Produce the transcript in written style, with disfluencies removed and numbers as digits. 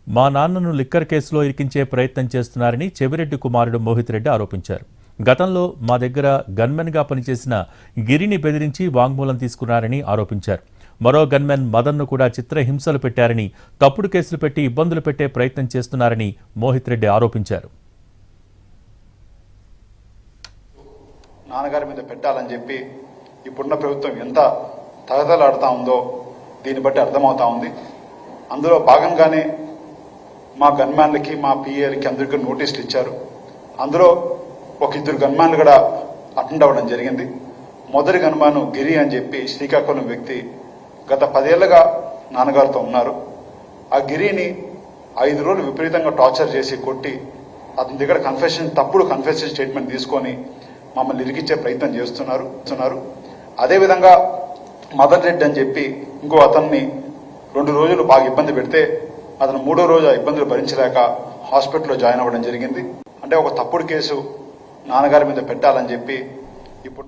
మా నాన్నను లిక్కర్ కేసులో ఇరికించే ప్రయత్నం చేస్తున్నారని చెవిరెడ్డి కుమారుడు మోహిత్ రెడ్డి ఆరోపించారు. గతంలో మా దగ్గర గన్మెన్గా పనిచేసిన గిరిని బెదిరించి వాంగ్మూలం తీసుకున్నారని ఆరోపించారు. మరో గన్మెన్ మదన్ను కూడా చిత్రహింసలు పెట్టారని, తప్పుడు కేసులు పెట్టి ఇబ్బందులు పెట్టే ప్రయత్నం చేస్తున్నారని మోహిత్ రెడ్డి ఆరోపించారు. నాన్నగారి మీద పెట్టాలని చెప్పి ఇప్పుడున్న ప్రభుత్వం ఎంత తగదలాడుతూ ఉందో దీన్ని బట్టి అర్థమవుతా ఉంది. అందులో భాగంగానే మా గన్మ్యాన్లకి, మా పిఏలకి అందరికీ నోటీసులు ఇచ్చారు. అందులో ఒక 2 గన్మ్యాన్లు కూడా అటెండ్ అవ్వడం జరిగింది. మొదటి గన్మ్యాన్ గిరి అని చెప్పి శ్రీకాకుళం వ్యక్తి గత 10 ఏళ్లుగా నాన్నగారితో ఉన్నారు. ఆ గిరిని 5 రోజులు విపరీతంగా టార్చర్ చేసి కొట్టి అతని దగ్గర తప్పుడు కన్ఫెషన్ స్టేట్మెంట్ తీసుకొని మమ్మల్ని ఇరికిచ్చే ప్రయత్నం చేస్తున్నారు. అదేవిధంగా మదన్ రెడ్డి అని చెప్పి ఇంకో అతన్ని 2 రోజులు బాగా ఇబ్బంది పెడితే అతను 3వ రోజు ఆ ఇబ్బందులు భరించలేక హాస్పిటల్లో జాయిన్ అవ్వడం జరిగింది. అంటే ఒక తప్పుడు కేసు నాన్నగారి మీద పెట్టాలని చెప్పి ఇప్పుడు